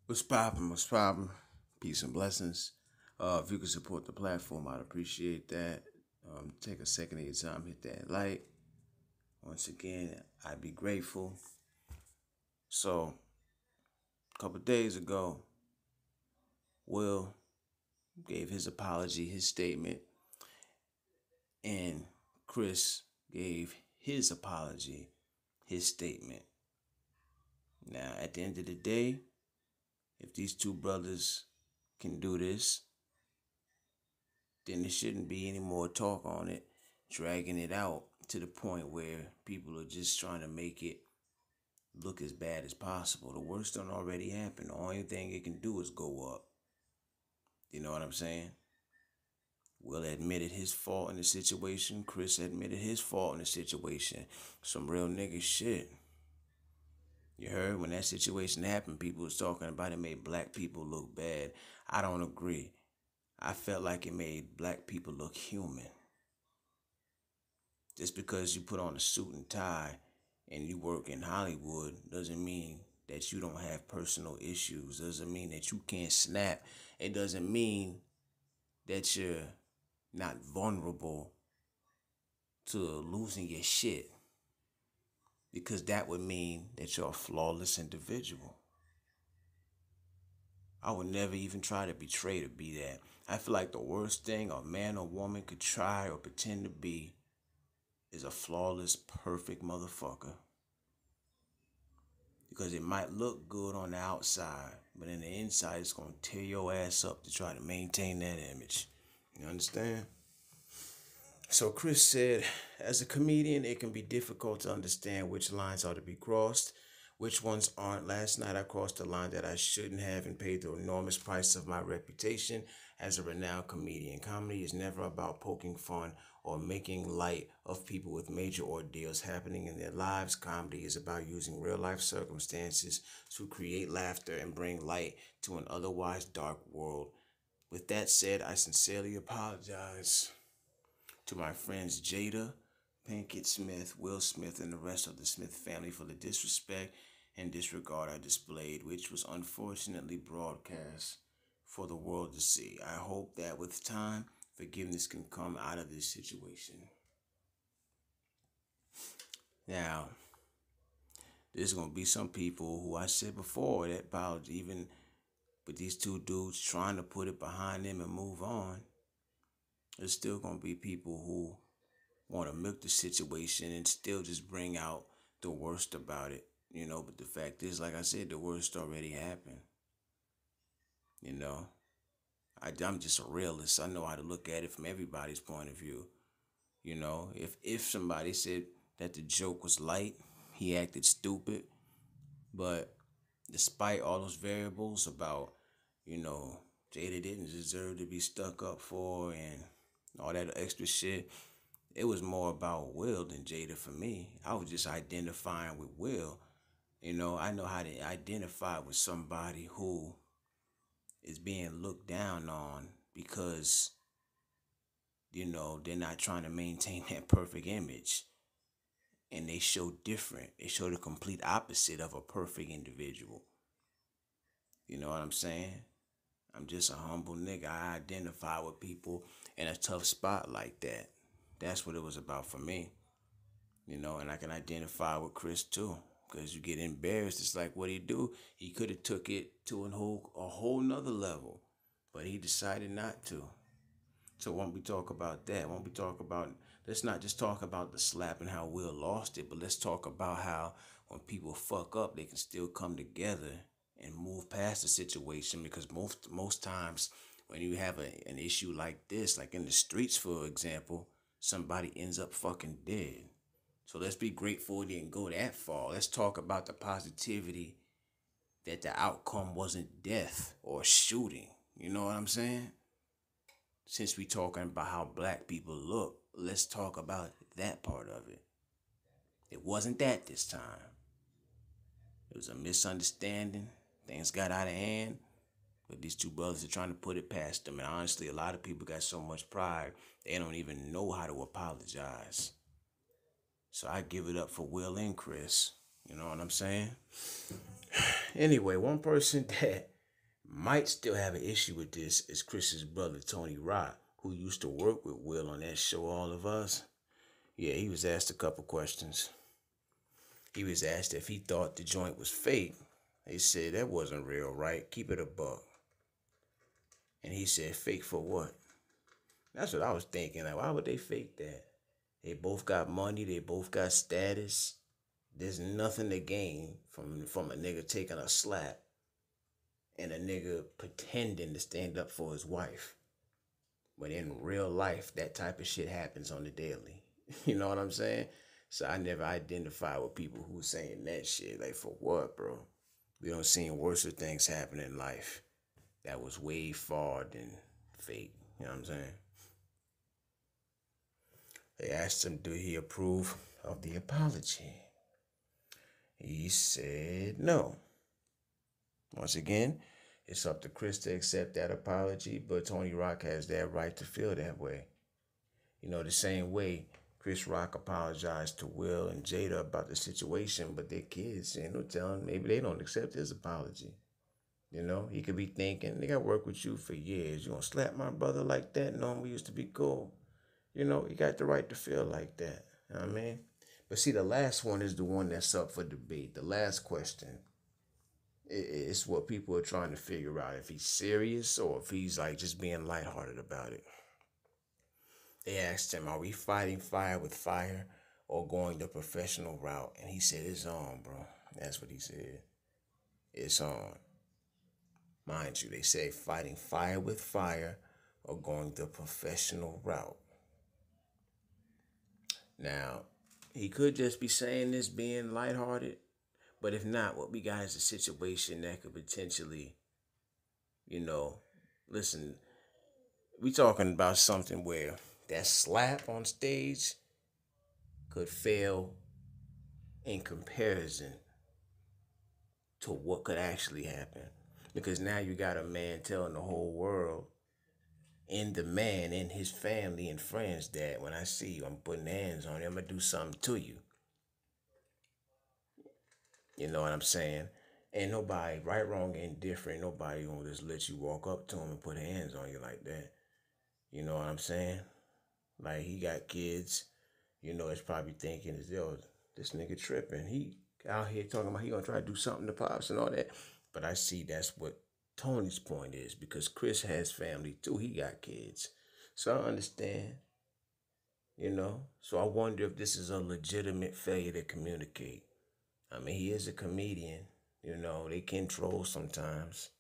What's poppin'? What's poppin'? Peace and blessings. If you could support the platform, I'd appreciate that. Take a second of your time, hit that like. Once again, I'd be grateful. So, a couple days ago, Will gave his apology, his statement, and Chris gave his apology, his statement. Now, at the end of the day, if these two brothers can do this, then there shouldn't be any more talk on it, dragging it out to the point where people are just trying to make it look as bad as possible. The worst done already happened. The only thing it can do is go up. You know what I'm saying? Will admitted his fault in the situation. Chris admitted his fault in the situation. Some real nigga shit. You heard when that situation happened, people was talking about it made black people look bad. I don't agree. I felt like it made black people look human. Just because you put on a suit and tie and you work in Hollywood doesn't mean that you don't have personal issues. Doesn't mean that you can't snap. It doesn't mean that you're not vulnerable to losing your shit, because that would mean that you're a flawless individual. I would never even try to betray to be that. I feel like the worst thing a man or woman could try or pretend to be is a flawless, perfect motherfucker. Because it might look good on the outside, but in the inside, it's going to tear your ass up to try to maintain that image. You understand? So Chris said, as a comedian, it can be difficult to understand which lines are to be crossed, which ones aren't. Last night, I crossed a line that I shouldn't have and paid the enormous price of my reputation as a renowned comedian. Comedy is never about poking fun or making light of people with major ordeals happening in their lives. Comedy is about using real life circumstances to create laughter and bring light to an otherwise dark world. With that said, I sincerely apologize to my friends Jada, Pinkett Smith, Will Smith, and the rest of the Smith family for the disrespect and disregard I displayed, which was unfortunately broadcast for the world to see. I hope that with time, forgiveness can come out of this situation. Now, there's gonna be some people who I said before that about even with these two dudes trying to put it behind them and move on. There's still gonna be people who want to milk the situation and still just bring out the worst about it, But the fact is, like I said, the worst already happened, you know. I'm just a realist. I know how to look at it from everybody's point of view. If somebody said that the joke was light, he acted stupid, but despite all those variables about, you know, Jada didn't deserve to be stuck up for and all that extra shit, it was more about Will than Jada for me. I was just identifying with Will. I know how to identify with somebody who is being looked down on because, they're not trying to maintain that perfect image. And they show different. They show the complete opposite of a perfect individual. You know what I'm saying? I'm just a humble nigga. I identify with people in a tough spot like that. That's what it was about for me. And I can identify with Chris too, because you get embarrassed. It's like what he do. He could have took it to a whole nother level, but he decided not to. So when we talk about that, when we talk about, let's not just talk about the slap and how Will lost it, but let's talk about how when people fuck up, they can still come together and move past the situation. Because most times when you have an issue like this, like in the streets, for example, somebody ends up fucking dead. So let's be grateful it didn't go that far. Let's talk about the positivity that the outcome wasn't death or shooting. You know what I'm saying? Since we talking about how black people look, let's talk about that part of it. It wasn't that this time. It was a misunderstanding. Things got out of hand. But these two brothers are trying to put it past them. And honestly, a lot of people got so much pride, they don't even know how to apologize. So I give it up for Will and Chris. You know what I'm saying? Anyway, one person that might still have an issue with this is Chris's brother Tony Rock, who used to work with Will on that show All of Us. Yeah, he was asked a couple questions. He was asked if he thought the joint was fake. They said that wasn't real, right? Keep it a buck. And he said, fake for what? That's what I was thinking. Like, why would they fake that? They both got money. They both got status. There's nothing to gain from a nigga taking a slap and a nigga pretending to stand up for his wife. But in real life, that type of shit happens on the daily. You know what I'm saying? So I never identify with people who saying that shit. Like, for what, bro? We don't see worse things happen in life that was way far than fake. You know what I'm saying? They asked him, do he approve of the apology? He said no. Once again, it's up to Chris to accept that apology, but Tony Rock has that right to feel that way. You know, the same way Chris Rock apologized to Will and Jada about the situation, but their kids, telling maybe they don't accept his apology. You know, he could be thinking, nigga, I worked with you for years. You gonna slap my brother like that? No, we used to be cool. You know, you got the right to feel like that. You know what I mean? But see, the last one is the one that's up for debate. The last question is what people are trying to figure out. If he's serious or if he's like just being lighthearted about it. They asked him, are we fighting fire with fire or going the professional route? And he said, it's on, bro. That's what he said. It's on. Mind you, they say fighting fire with fire or going the professional route. Now, he could just be saying this being lighthearted, but if not, what we got is a situation that could potentially, listen, we talking about something where that slap on stage could fail in comparison to what could actually happen. Because now you got a man telling the whole world and the man and his family and friends that when I see you, I'm putting hands on you, I'm going to do something to you. You know what I'm saying? Ain't nobody, right, wrong, indifferent, nobody going to just let you walk up to him and put hands on you like that. You know what I'm saying? Like, he got kids, it's probably thinking, yo, this nigga tripping. He out here talking about he going to try to do something to Pops and all that. But I see that's what Tony's point is, because Chris has family too. He got kids. So I understand, So I wonder if this is a legitimate failure to communicate. I mean, he is a comedian. They can troll sometimes.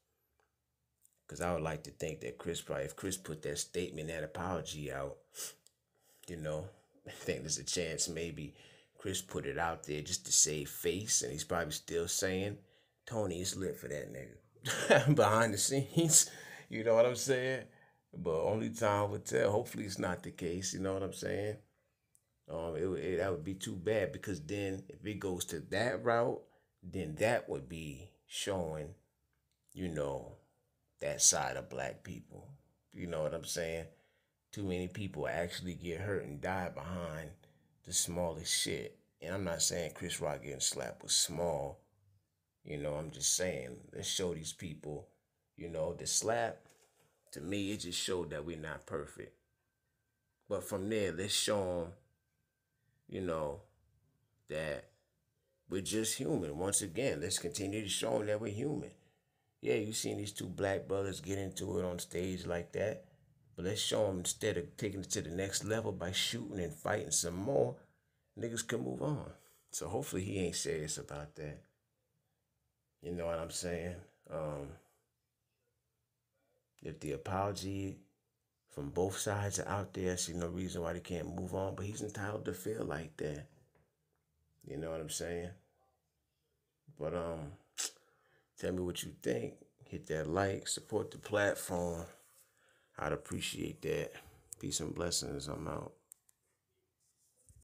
Because I would like to think that if Chris put that statement, that apology out, I think there's a chance maybe Chris put it out there just to save face. And he's probably still saying, Tony is lit for that nigga. Behind the scenes, you know what I'm saying? But only time will tell. Hopefully it's not the case, you know what I'm saying? That would be too bad, because then if it goes to that route, then that would be showing, that side of black people. You know what I'm saying? Too many people actually get hurt and die behind the smallest shit. And I'm not saying Chris Rock getting slapped was small. I'm just saying, let's show these people, the slap, to me, it just showed that we're not perfect. But from there, let's show them, that we're just human. Once again, let's continue to show them that we're human. Yeah, you seen these two black brothers get into it on stage like that. But let's show them, instead of taking it to the next level by shooting and fighting some more, niggas can move on. So hopefully he ain't serious about that. You know what I'm saying? If the apology from both sides are out there, I see no reason why they can't move on. But he's entitled to feel like that. You know what I'm saying? But tell me what you think. Hit that like, support the platform. I'd appreciate that. Peace and blessings. I'm out.